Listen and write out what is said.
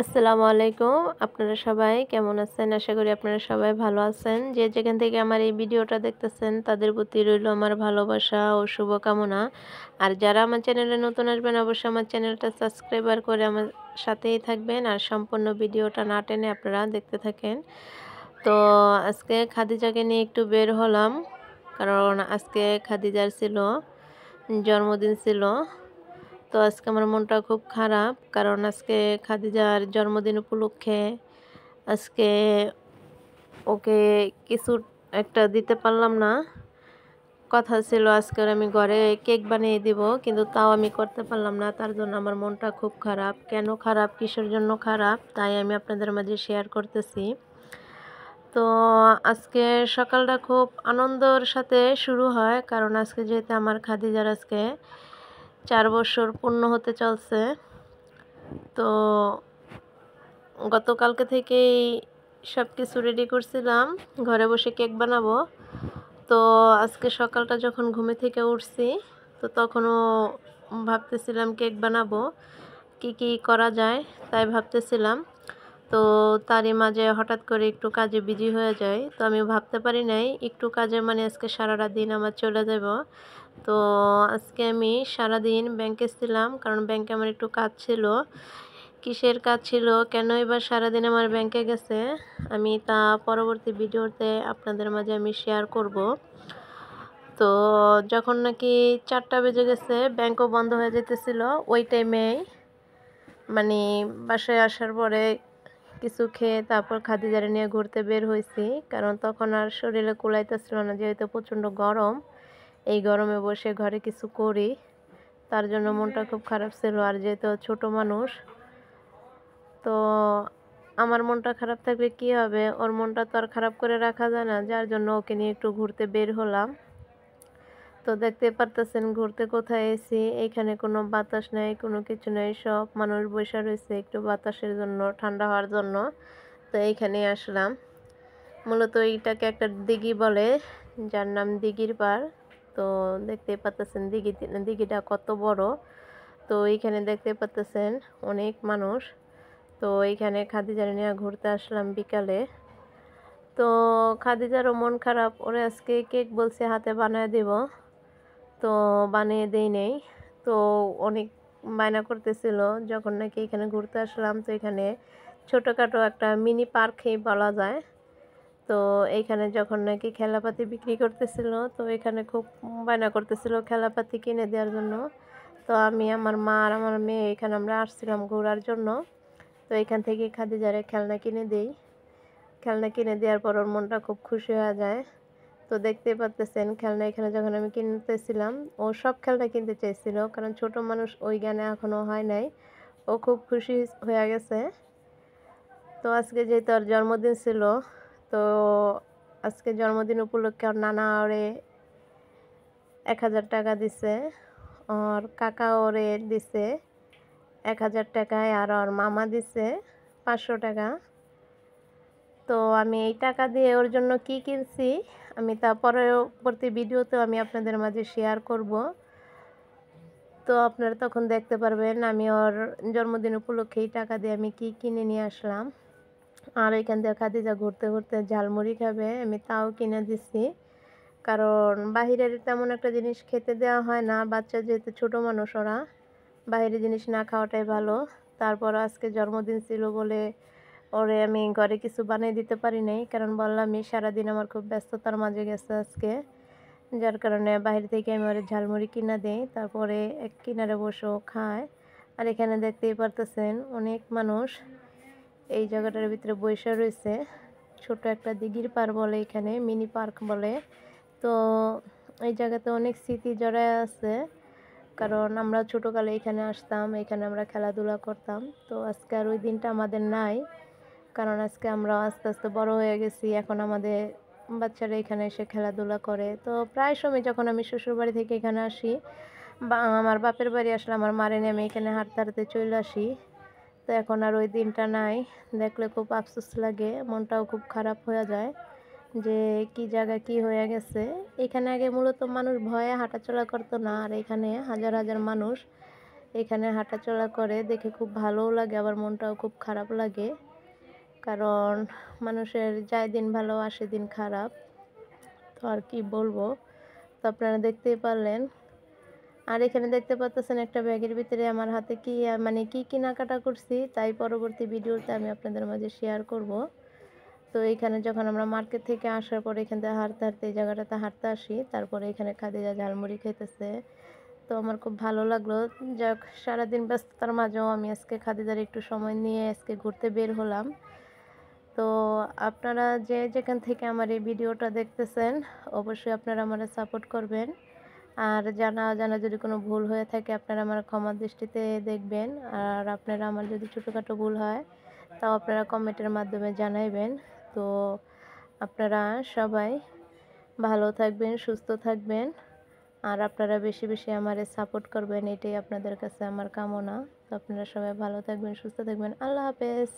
আসসালামু আলাইকুম। আপনারা সবাই কেমন আছেন? আশা করি আপনারা সবাই ভালো আছেন। যে যেখান থেকে আমার এই ভিডিওটা দেখতেছেন তাদের প্রতি রইল আমার ভালোবাসা ও শুভকামনা। আর যারা আমার চ্যানেলে নতুন আসবেন অবশ্যই আমার চ্যানেলটা সাবস্ক্রাইবার করে আমার সাথেই থাকবেন আর সম্পূর্ণ ভিডিওটা না টেনে আপনারা দেখতে থাকেন। তো আজকে খাদিজাকে নিয়ে একটু বের হলাম। কারণ আজকে খাদিজার জন্মদিন ছিল। তো আজকে আমার মনটা খুব খারাপ। কারণ আজকে খাদিজার জন্মদিন উপলক্ষে আজকে ওকে কিছু একটা দিতে পারলাম না। কথা ছিল আজকে ওর আমি ঘরে কেক বানিয়ে দিব। কিন্তু তাও আমি করতে পারলাম না। তার জন্য আমার মনটা খুব খারাপ। কেন খারাপ, কিসের জন্য খারাপ তাই আমি আপনাদের মাঝে শেয়ার করতেছি। তো আজকে সকালটা খুব আনন্দর সাথে শুরু হয়। কারণ আজকে যেহেতু আমার খাদিজার আজকে ৪ বছর পূর্ণ হতে চলছে। তো গতকালকে থেকেই সব কিছু রেডি করছিলাম, ঘরে বসে কেক বানাবো। তো আজকে সকালটা যখন ঘুমে থেকে উঠছি তো তখনও ভাবতেছিলাম কেক বানাবো, কি কি করা যায় তাই ভাবতেছিলাম। তো তারই মাঝে হঠাৎ করে একটু কাজে বিজি হয়ে যায়। তো আমি ভাবতে পারি নাই একটু কাজে মানে আজকে সারাটা দিন আমার চলে যাব। তো আজকে আমি সারাদিন ব্যাংকে ছিলাম, কারণ ব্যাংকে আমার একটু কাজ ছিল। কিসের কাজ ছিল, কেনই বা সারাদিন আমার ব্যাংকে গেছে, আমি তা পরবর্তী ভিডিওতে আপনাদের মাঝে আমি শেয়ার করব। তো যখন নাকি 4টা বেজে গেছে, ব্যাংকও বন্ধ হয়ে যেতেছিল, ওই টাইমেই মানে বাসায় আসার পরে কিছু খেয়ে তারপর খাদিজারে নিয়ে ঘুরতে বের হয়েছি। কারণ তখন আর শরীরে কুলাইতেছিল না, যেহেতু প্রচণ্ড গরম। এই গরমে বসে ঘরে কিছু করি, তার জন্য মনটা খুব খারাপ ছিল। আর যেহেতু ছোট মানুষ, তো আমার মনটা খারাপ থাকলে কি হবে, ওর মনটা তো আর খারাপ করে রাখা যায় না। যার জন্য ওকে নিয়ে একটু ঘুরতে বের হলাম। তো দেখতে পারতেছেন ঘুরতে কোথায় এসেছি, এইখানে কোনো বাতাস নেই, কোনো কিছু নেই, সব মানুষ বসে রয়েছে একটু বাতাসের জন্য, ঠান্ডা হওয়ার জন্য। তো এইখানে আসলাম। মূলত এইটাকে একটা দিঘি বলে, যার নাম দিঘির পাড়। তো দেখতে পাচ্তেছেন দিঘিটা কত বড়। তো এইখানে দেখতে পাচ্তেছেন অনেক মানুষ। তো এইখানে খাদিজার নিয়ে ঘুরতে আসলাম বিকালে। তো খাদিজারও মন খারাপ, ওরে আজকে কেক বলছে হাতে বানায় দিব, তো বানিয়ে দেই নেই। তো অনেক বায়না করতেছিল যখন নাকি এখানে ঘুরতে আসলাম। তো এখানে ছোটোখাটো একটা মিনি পার্কই বলা যায়। তো এইখানে যখন নাকি খেলাপাতি বিক্রি করতেছিল, তো এখানে খুব বায়না করতেছিল খেলাপাতি কিনে দেওয়ার জন্য। তো আমি, আমার মা আর আমার মেয়ে এখানে আমরা আসছিলাম ঘোরার জন্য। তো এখান থেকে খাদিজারে খেলনা কিনে দেই। খেলনা কিনে দেওয়ার পর ওর মনটা খুব খুশি হয়ে যায়। তো দেখতেই পাচ্তেছেন খেলনা এখানে যখন আমি কিনতেছিলাম, ও সব খেলনা কিনতে চাইছিল, কারণ ছোট মানুষ ওই জ্ঞানে এখনও হয় নাই। ও খুব খুশি হয়ে গেছে। তো আজকে যেহেতু ওর জন্মদিন ছিল, তো আজকে জন্মদিন উপলক্ষে ওর নানা ওরে 1000 টাকা দিছে, ওর কাকা ওরে দিছে 1000 টাকায়, আর ওর মামা দিছে 500 টাকা। তো আমি এই টাকা দিয়ে ওর জন্য কি কিনছি আমি তা পরবর্তী ভিডিওতেও আমি আপনাদের মাঝে শেয়ার করব। তো আপনারা তখন দেখতে পারবেন আমি ওর জন্মদিন উপলক্ষে এই টাকা দিয়ে আমি কি কিনে নিয়ে আসলাম। আর এখান থেকে খাদিজা ঘুরতে ঘুরতে ঝালমুড়ি খাবে, আমি তাও কিনে দিচ্ছি। কারণ বাহিরের তেমন একটা জিনিস খেতে দেওয়া হয় না, বাচ্চা যেহেতু ছোট মানুষ, ওরা বাইরের জিনিস না খাওয়াটাই ভালো। তারপর আজকে জন্মদিন ছিল বলে ওরে আমি ঘরে কিছু বানিয়ে দিতে পারি নাই, কারণ বললামই সারাদিন আমার খুব ব্যস্ততার মাঝে গেছে আজকে। যার কারণে বাইরে থেকে আমি ওরে ঝালমুড়ি কিনা দেই, তারপরে এক কিনারে বসেও খায়। আর এখানে দেখতেই পারতেছেন অনেক মানুষ এই জায়গাটার ভিতরে বসে রয়েছে। ছোট একটা দিঘির পাড় বলে, এখানে মিনি পার্ক বলে। তো এই জায়গাতে অনেক স্মৃতি জড়ায় আছে, কারণ আমরা ছোটোকালে এখানে আসতাম, এখানে আমরা খেলাধুলা করতাম। তো আজকে আর ওই দিনটা আমাদের নাই, কারণ আজকে আমরা আস্তে আস্তে বড় হয়ে গেছি। এখন আমাদের বাচ্চারা এখানে এসে খেলাধুলা করে। তো প্রায় সময় যখন আমি শ্বশুরবাড়ি থেকে এখানে আসি বা আমার বাপের বাড়ি আসলে আমার মারে নিয়ে আমি এখানে হাঁটতে হাঁটতে চলে আসি। তো এখন আর ওই দিনটা নাই, দেখলে খুব আফসোস লাগে, মনটাও খুব খারাপ হয়ে যায় যে কি জায়গা কি হয়ে গেছে। এখানে আগে মূলত মানুষ ভয়ে হাঁটাচলা করতো না, আর এখানে হাজার হাজার মানুষ এখানে হাঁটাচলা করে দেখে খুব ভালোও লাগে, আবার মনটাও খুব খারাপ লাগে। কারণ মানুষের যায় দিন ভালো আসে দিন খারাপ। তো আর কি বলবো? তো আপনারা দেখতেই পারলেন। আর এখানে দেখতে পারতেছেন একটা ব্যাগের ভিতরে আমার হাতে কি মানে কি কেনাকাটা করছি, তাই পরবর্তী ভিডিওতে আমি আপনাদের মাঝে শেয়ার করব। তো এইখানে যখন আমরা মার্কেট থেকে আসার পরে এখান থেকে হাঁটতে, হাঁটতে এই জায়গাটাতে হাঁটতে আসি। তারপরে এখানে খাদিজা ঝালমুড়ি খাইতেছে। তো আমার খুব ভালো লাগলো। যাক, সারাদিন ব্যস্ততার মাঝেও আমি আজকে খাদিজার একটু সময় নিয়ে আজকে ঘুরতে বের হলাম। তো আপনারা যে যেখান থেকে আমার এই ভিডিওটা দেখতেছেন, অবশ্যই আপনারা আমারে সাপোর্ট করবেন। আর জানা অজানা যদি কোনো ভুল হয়ে থাকে আপনারা আমার ক্ষমার দৃষ্টিতে দেখবেন। আর আপনারা আমার যদি ছোটোখাটো ভুল হয় তাও আপনারা কমেন্টের মাধ্যমে জানাইবেন। তো আপনারা সবাই ভালো থাকবেন, সুস্থ থাকবেন। আর আপনারা বেশি বেশি আমারে সাপোর্ট করবেন, এটাই আপনাদের কাছে আমার কামনা। তো আপনারা সবাই ভালো থাকবেন, সুস্থ থাকবেন। আল্লাহ হাফেজ।